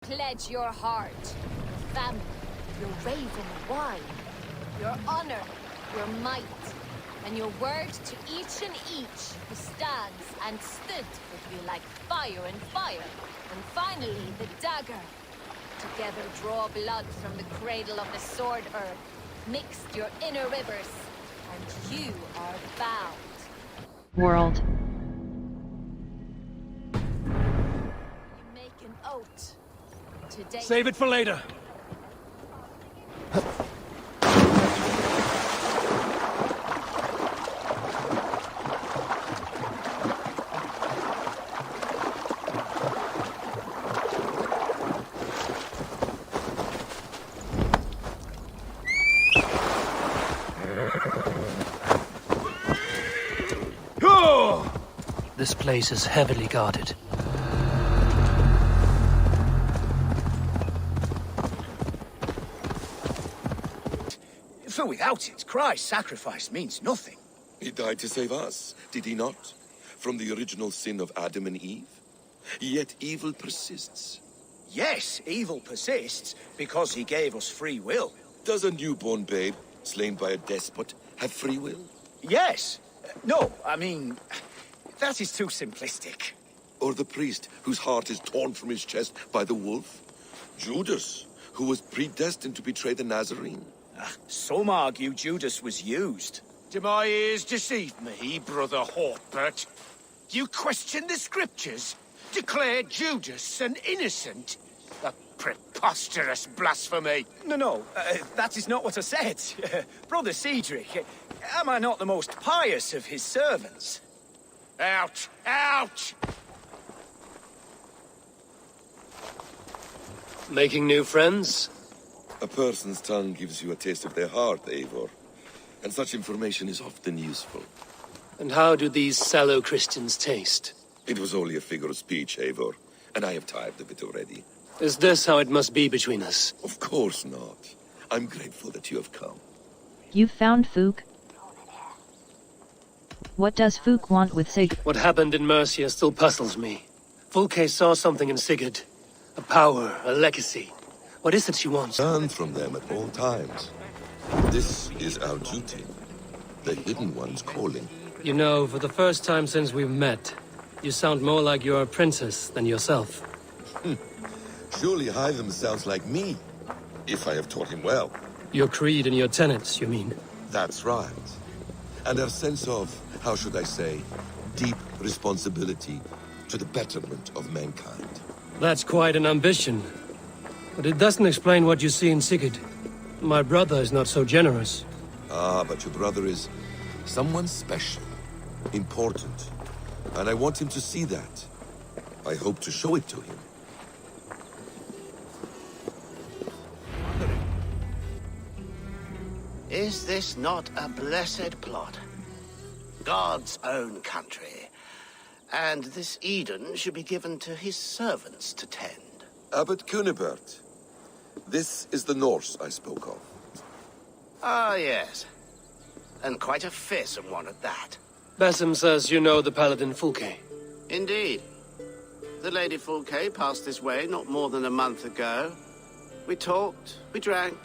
pledge your heart, your family, your raven wine, your honor, your might, and your word to each and each who stands and stood with you like fire and fire, and finally the dagger. Together draw blood from the cradle of the sword earth, mixed your inner rivers, and you are bound. World. You make an oath. Today. Save it for later. This place is heavily guarded. For without it, Christ's sacrifice means nothing. He died to save us, did he not? From the original sin of Adam and Eve? Yet evil persists. Yes, evil persists because he gave us free will. Does a newborn babe, slain by a despot, have free will? Yes. No, I mean, that is too simplistic. Or the priest whose heart is torn from his chest by the wolf? Judas, who was predestined to betray the Nazarene? Some argue Judas was used. Do my ears deceive me, Brother Hawkbert? You question the scriptures? Declare Judas an innocent? A preposterous blasphemy! No, that is not what I said. Brother Cedric, am I not the most pious of his servants? Out! Out! Making new friends? A person's tongue gives you a taste of their heart, Eivor. And such information is often useful. And how do these sallow Christians taste? It was only a figure of speech, Eivor, and I have tired of it already. Is this how it must be between us? Of course not. I'm grateful that you have come. You found Fook? What does Fook want with Sigurd? What happened in Mercia still puzzles me. Fulke saw something in Sigurd. A power, a legacy. What is it she wants? Learn from them at all times. This is our duty. The Hidden One's calling. You know, for the first time since we've met, you sound more like you're a princess than yourself. Surely Hytham sounds like me, if I have taught him well. Your creed and your tenets, you mean? That's right. And our sense of, how should I say, deep responsibility to the betterment of mankind. That's quite an ambition. But it doesn't explain what you see in Sigurd. My brother is not so generous. Ah, but your brother is someone special, important. And I want him to see that. I hope to show it to him. Is this not a blessed plot? God's own country. And this Eden should be given to his servants to tend. Abbot Cunibert. This is the Norse I spoke of. Ah, yes. And quite a fearsome one at that. Basim says you know the paladin Fulke. Indeed. The Lady Fulke passed this way not more than a month ago. We talked, we drank.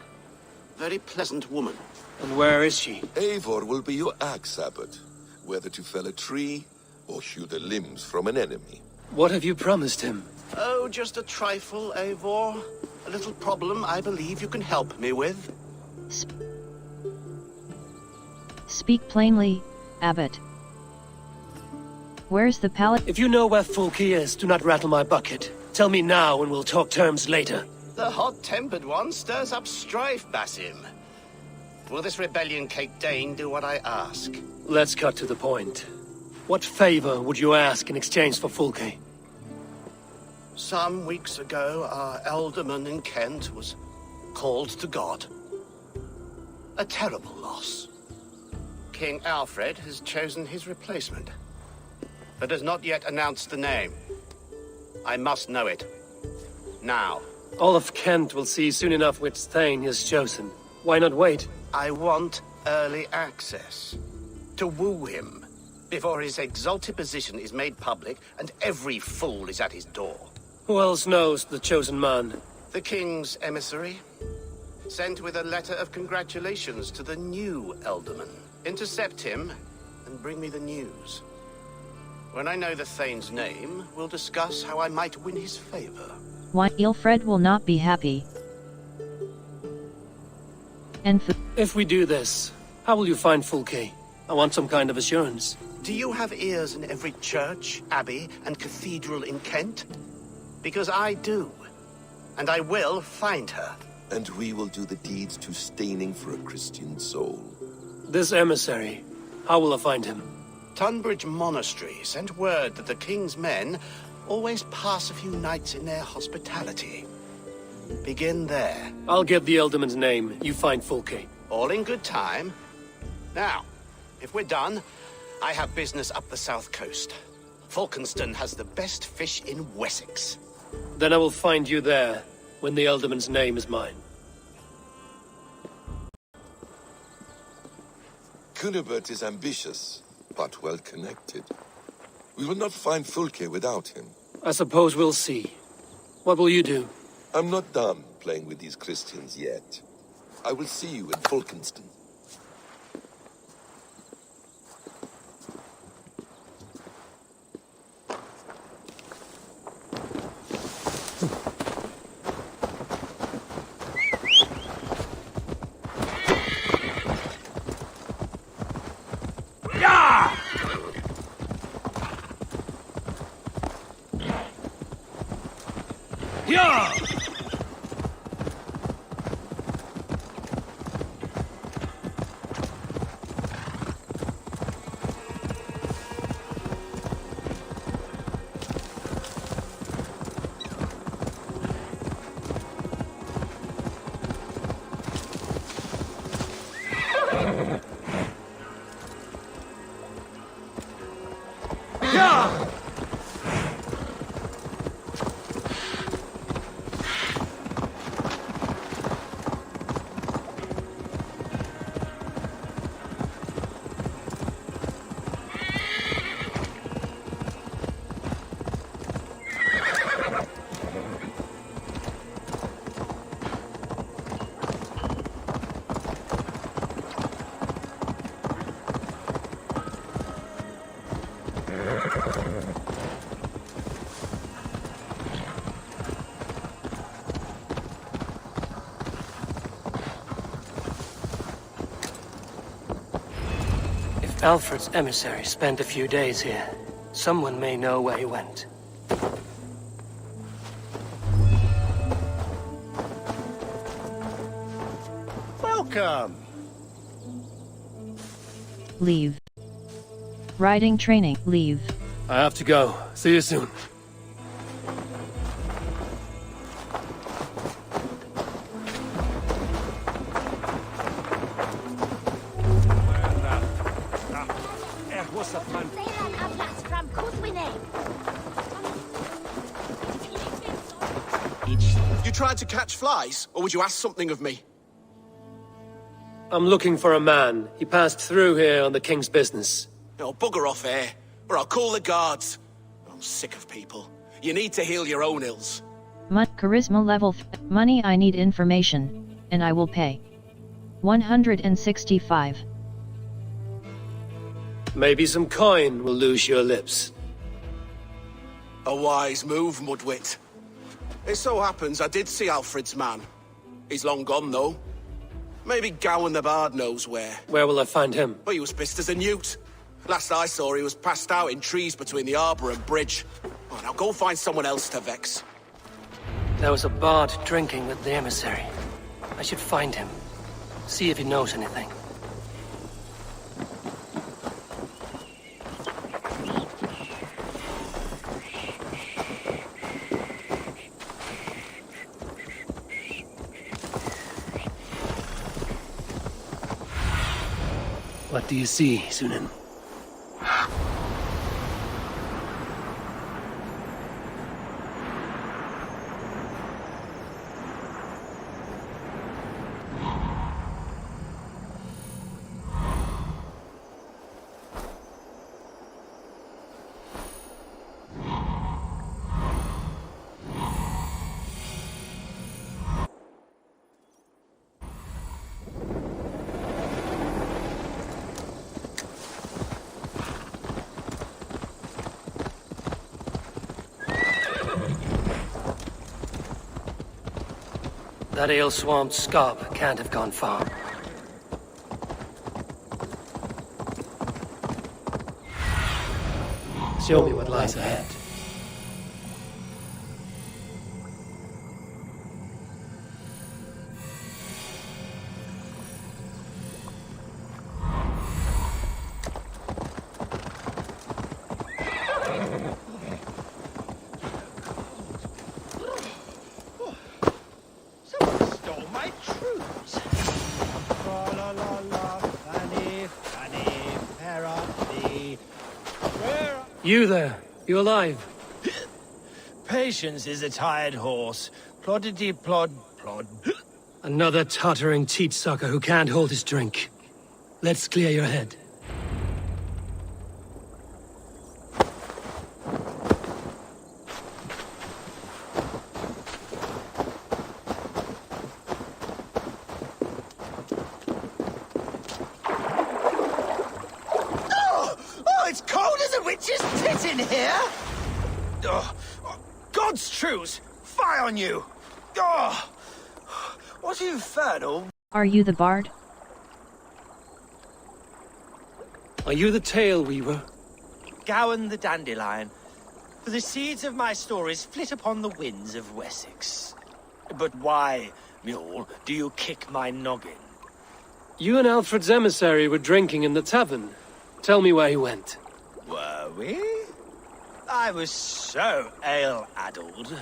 Very pleasant woman. And where is she? Eivor will be your axe, Abbot. Whether to fell a tree or hew the limbs from an enemy. What have you promised him? Oh, just a trifle, Eivor. A little problem I believe you can help me with. Speak plainly, Abbot. Where's the paladin? If you know where Fulke is, do not rattle my bucket. Tell me now and we'll talk terms later. The hot-tempered one stirs up strife, Basim. Will this rebellion-caked Dane do what I ask? Let's cut to the point. What favor would you ask in exchange for Fulke? Some weeks ago, our alderman in Kent was called to God. A terrible loss. King Alfred has chosen his replacement, but has not yet announced the name. I must know it. Now. All of Kent will see soon enough which Thane he has chosen. Why not wait? I want early access. To woo him, before his exalted position is made public and every fool is at his door. Who else knows the chosen man? The king's emissary, sent with a letter of congratulations to the new Elderman. Intercept him and bring me the news. When I know the Thane's name, we'll discuss how I might win his favor. Why Ilfred will not be happy. And If we do this, how will you find Fulke? I want some kind of assurance. Do you have ears in every church, abbey, and cathedral in Kent? Because I do. And I will find her. And we will do the deeds too staining for a Christian soul. This emissary, how will I find him? Tunbridge Monastery sent word that the king's men always pass a few nights in their hospitality. Begin there. I'll get the Elderman's name, you find Fulke. All in good time. Now, if we're done, I have business up the south coast. Falkenston has the best fish in Wessex. Then I will find you there, when the Elderman's name is mine. Cunibert is ambitious, but well connected. We will not find Fulke without him. I suppose we'll see. What will you do? I'm not done playing with these Christians yet. I will see you in Falkenston. Alfred's emissary spent a few days here. Someone may know where he went. Welcome. leave. Riding training, leave. I have to go. See you soon. You tried to catch flies, or would you ask something of me? I'm looking for a man. He passed through here on the king's business. No, bugger off here, or I'll call the guards. I'm sick of people. You need to heal your own ills. Charisma level money. I need information, and I will pay. 165. Maybe some coin will loose your lips. A wise move, Mudwit. It so happens I did see Alfred's man. He's long gone, though. Maybe Gowan the Bard knows where. Where will I find him? But he was pissed as a newt. Last I saw, he was passed out in trees between the arbour and bridge. Oh, now go find someone else to vex. There was a bard drinking with the emissary. I should find him. See if he knows anything. What do you see, Sunan? That ale-swamped scarp can't have gone far. Show me what lies ahead. Someone stole my truths. Tra-la-la-la, Fanny, Fanny, Perra-thee. Where... You there, you alive? Patience is a tired horse. Ploddity plod plod. Another tottering teat-sucker who can't hold his drink. Let's clear your head. Oh, it's cold as a witch's tit in here! Oh, God's truths! Fie on you! Oh, what infernal... Are you the bard? Are you the tale weaver? Gowan the dandelion. For the seeds of my stories flit upon the winds of Wessex. But why, mule, do you kick my noggin? You and Alfred's emissary were drinking in the tavern. Tell me where he went. Were we? I was so ale-addled.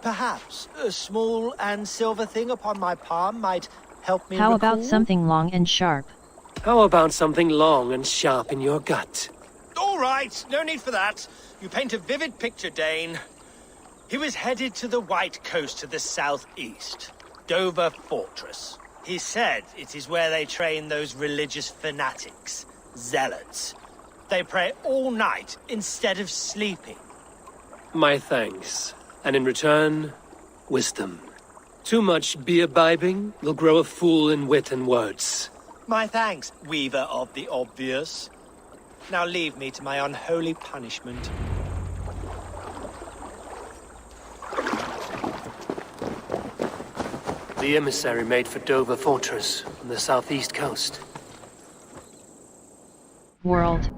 Perhaps a small and silver thing upon my palm might help me How about recall? something long and sharp? How about something long and sharp in your gut? All right, no need for that. You paint a vivid picture, Dane. He was headed to the White Coast to the southeast, Dover Fortress. He said it is where they train those religious fanatics, zealots. They pray all night instead of sleeping. My thanks. And in return, wisdom. Too much beer-bibbing will grow a fool in wit and words. My thanks, weaver of the obvious. Now leave me to my unholy punishment. The emissary made for Dover Fortress on the southeast coast. World.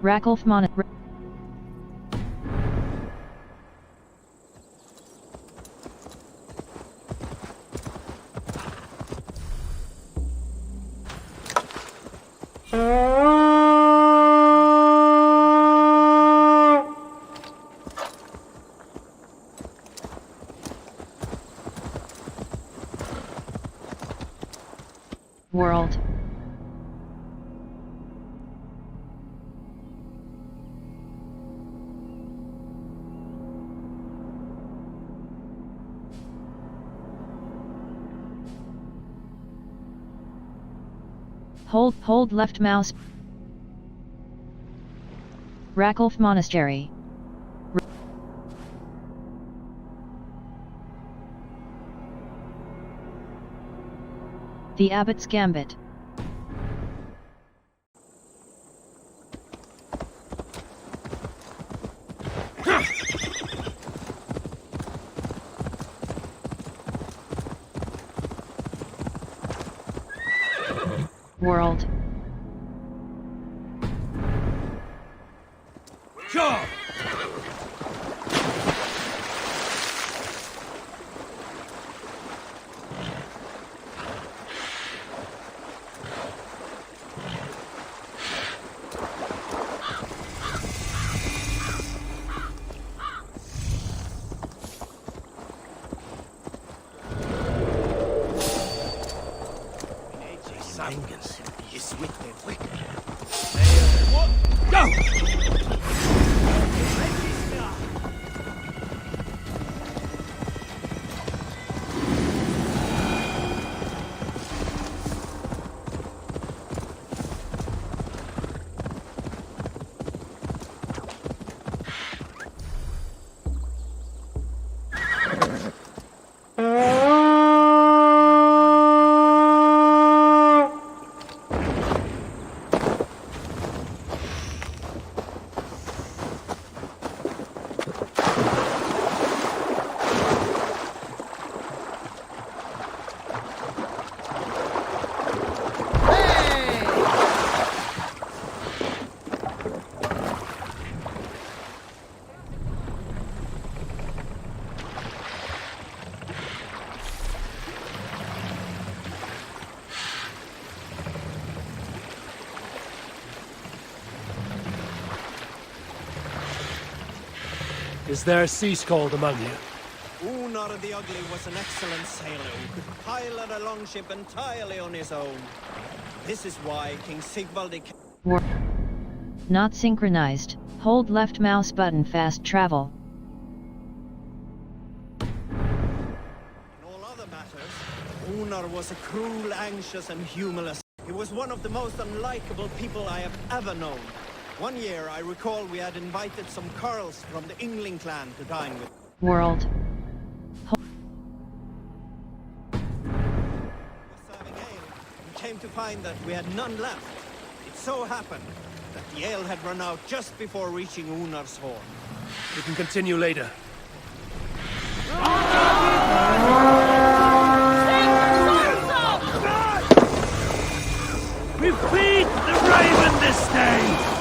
Rakulf Mon. World. Hold left mouse. Rakulf Monastery. The Abbot's Gambit. World. Sure. Is there sea scald among you? Unar the Ugly was an excellent sailor who could pilot a longship entirely on his own. This is why King Sigvaldi... Not synchronized. Hold left mouse button fast travel. In all other matters, Unar was a cruel, anxious and humorless. He was one of the most unlikable people I have ever known. One year, I recall we had invited some Carls from the Yngling clan to dine with. World. Was serving ale and came to find that we had none left. It so happened that the ale had run out just before reaching Unar's horn. We can continue later. We feed the raven this day!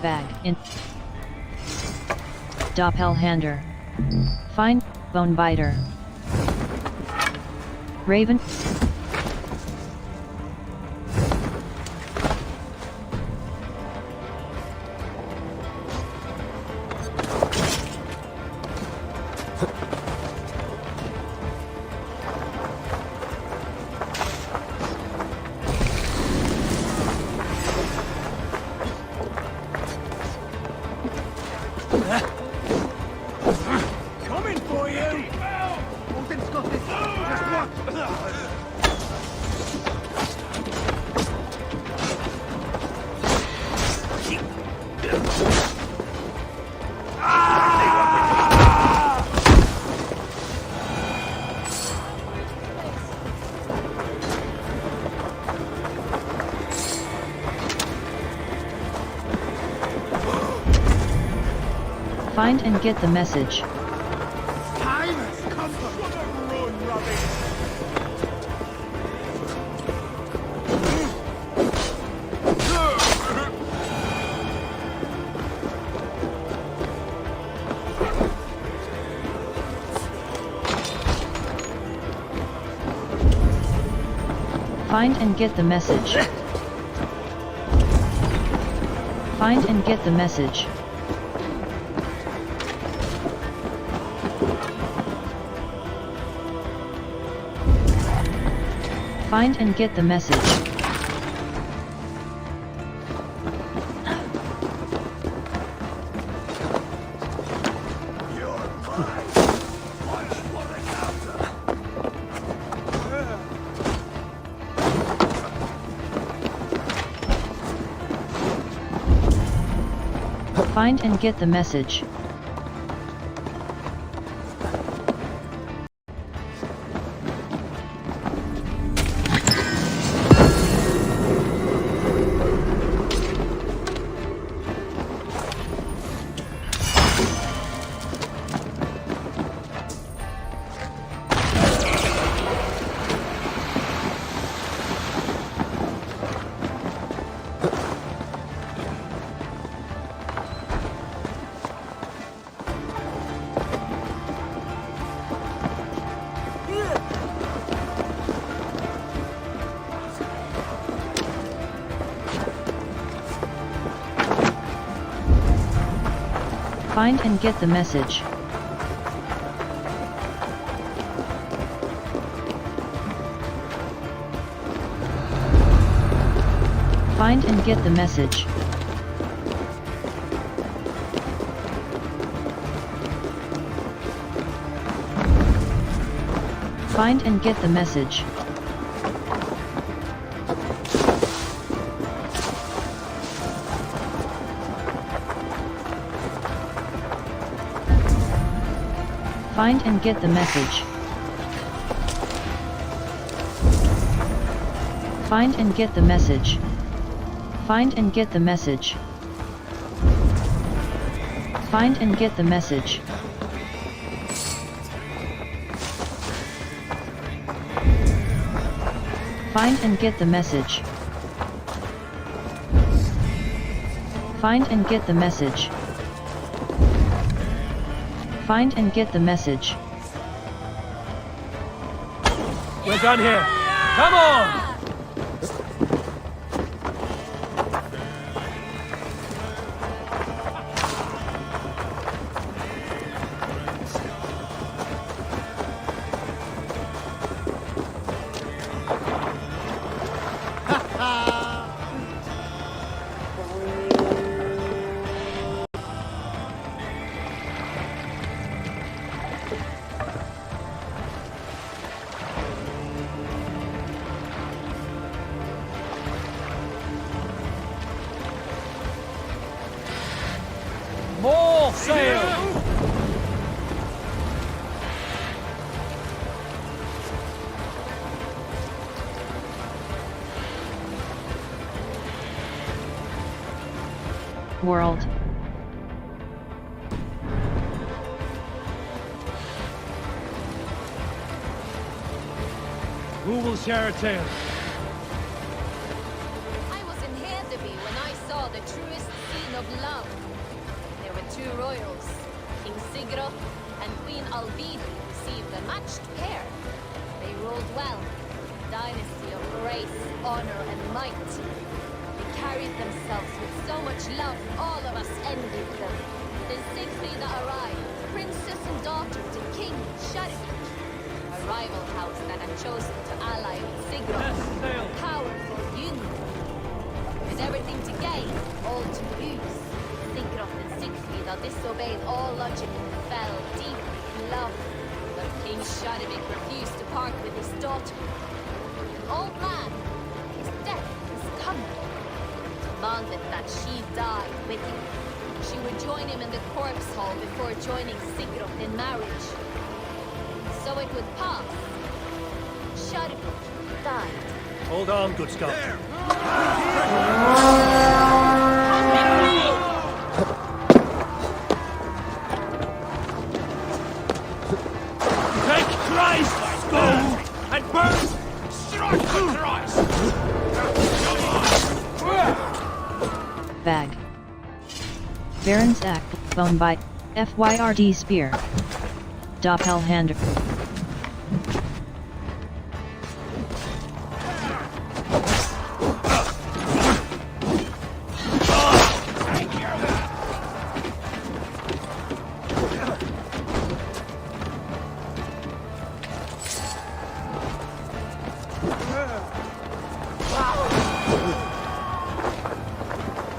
Bag in Doppelhander. Find Bonebiter. Raven. Coming for you! Find and get the message. Time has come for run, Robbie! Find and get the message. Find and get the message. Find and get the message. Find and get the message. Find and get the message. Find and get the message. Find and get the message. Find and get the message. Find and get the message. Find and get the message. Find and get the message. Find and get the message. Find and get the message. Find and get the message. We're done here. Come on! More sail! World. Who will share a tale? I was in Hedeby when I saw the truest scene of love. There were two royals, King Sigurd and Queen Alvidi received a matched pair. They ruled well, a dynasty of grace, honor, and might. They carried themselves with so much love, all of us envied them. Then Sigfrida arrived, princess and daughter to King Sharif, a rival house that had chosen to ally with Sigurd. sail. Powerful union. With everything to gain, all to lose. Sigurd and Sigfrida disobeyed all logic and fell deep in love. But King Sharif refused to part with his daughter. An old man, his death was coming. Demanded that she die with him. She would join him in the corpse hall before joining Sigurd in marriage. So it would pass. Sharif died. Hold on, good Scott. Take Christ's gold and burn! Strike for Christ! Bag. Baron's Act, bone bite, FYRD spear. Doppelhander.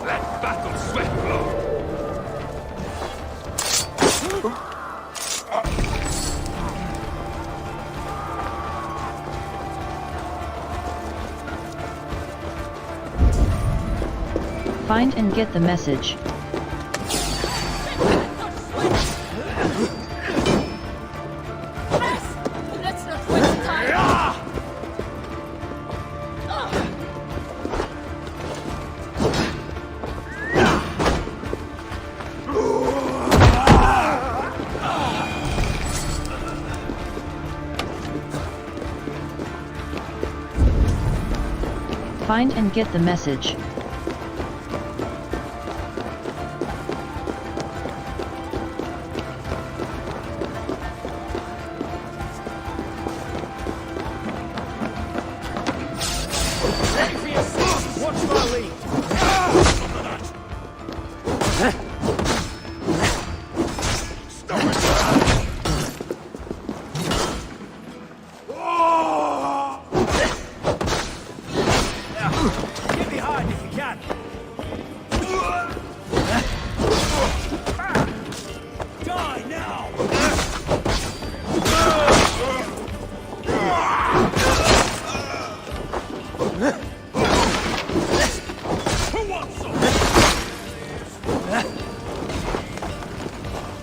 Let battle sweat flow! Find and get the message. Let's not waste time. Find and get the message. Watch my lead. Get behind me.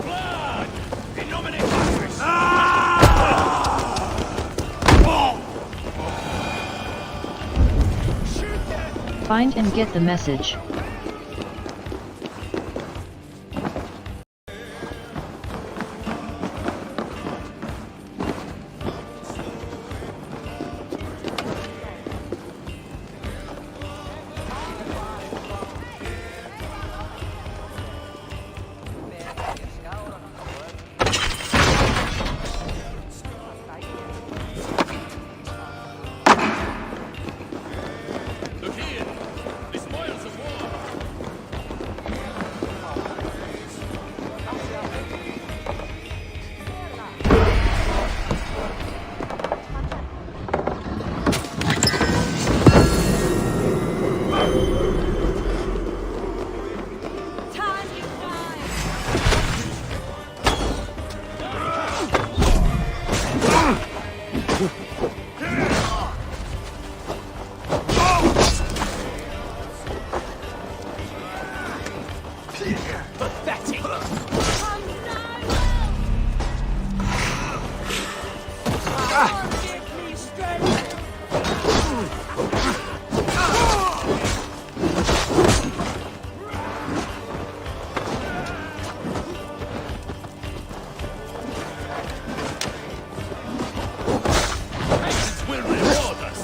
Blood! In nomine Patris! Find and get the message. Look here! The spoils of war! Time you cry! Pathetic! Come now! Give me strength! Patience will reward us!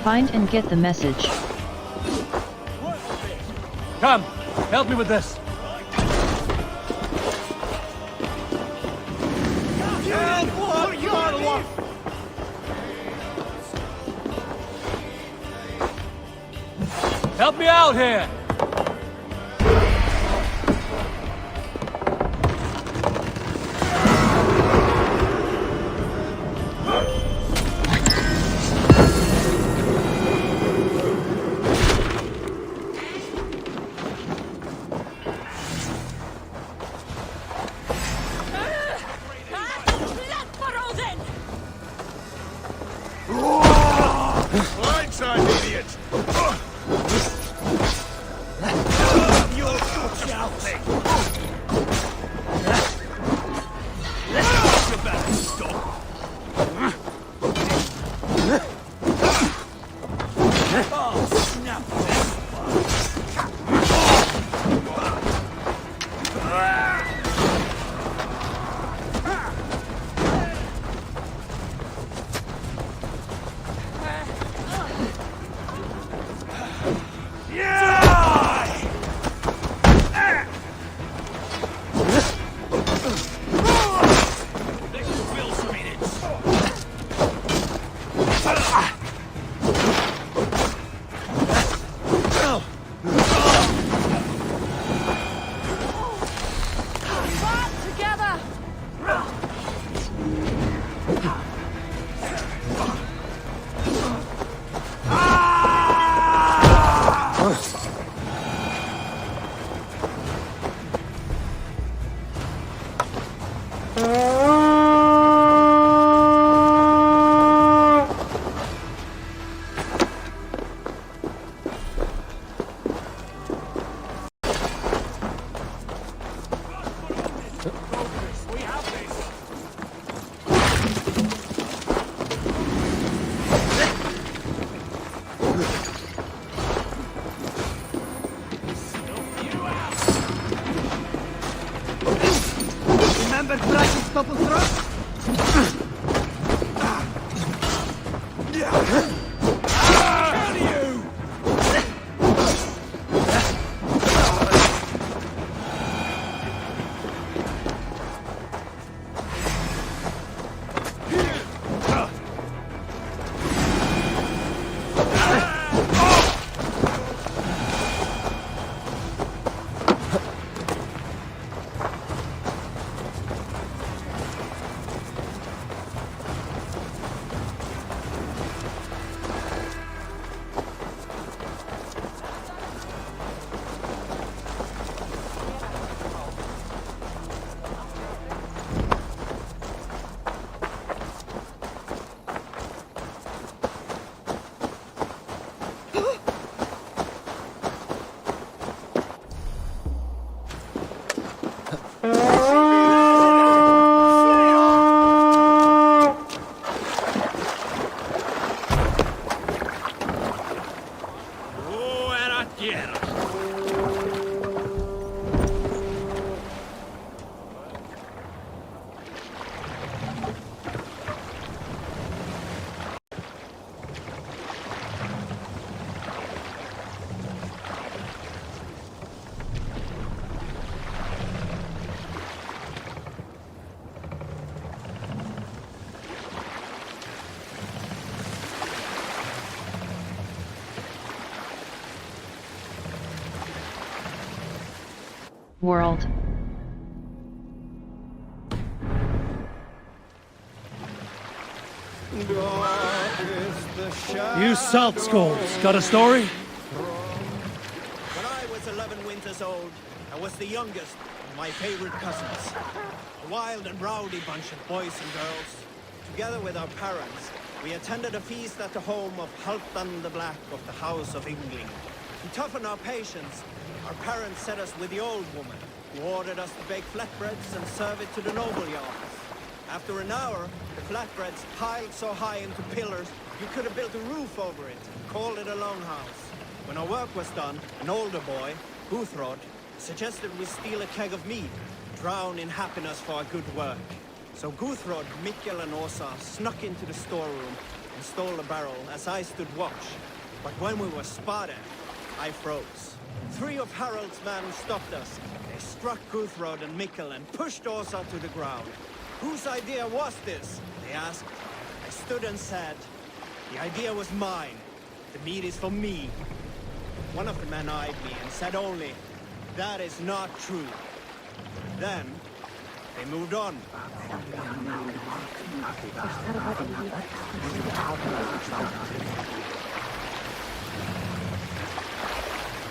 Find and get the message. Come, help me with this. Help me out here! Blindside, idiot! You're shouting! You better stop! Oh, snap! Together! We have this! Remember Bracken's double thrust? Can you? World. You salt skulls, got a story? When I was 11 winters old, I was the youngest of my favorite cousins. A wild and rowdy bunch of boys and girls. Together with our parents, we attended a feast at the home of Halfdan the Black of the House of England. To toughen our patience, our parents set us with the old woman, who ordered us to bake flatbreads and serve it to the noble yards. After an hour, the flatbreads piled so high into pillars, you could have built a roof over it and called it a longhouse. When our work was done, an older boy, Guthrod, suggested we steal a keg of mead, drown in happiness for our good work. So Guthrod, Mikkel and Åsa snuck into the storeroom and stole the barrel as I stood watch. But when we were spotted, I froze. 3 of Harald's men stopped us. They struck Guthrod and Mikkel and pushed Åsa to the ground. Whose idea was this? They asked. I stood and said, the idea was mine. The meat is for me. One of the men eyed me and said only, that is not true. Then, they moved on.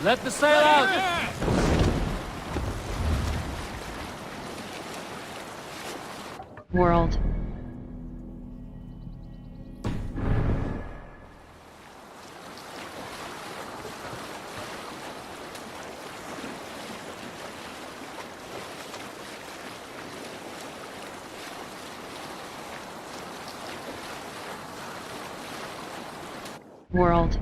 Let the sail out! World. World.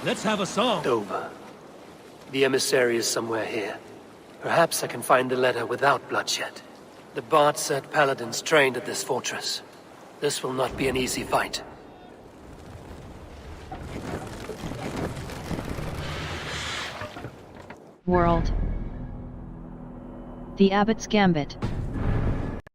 Let's have a song. Dover. The emissary is somewhere here. Perhaps I can find the letter without bloodshed. The Bard said paladins trained at this fortress. This will not be an easy fight. World. The Abbot's Gambit.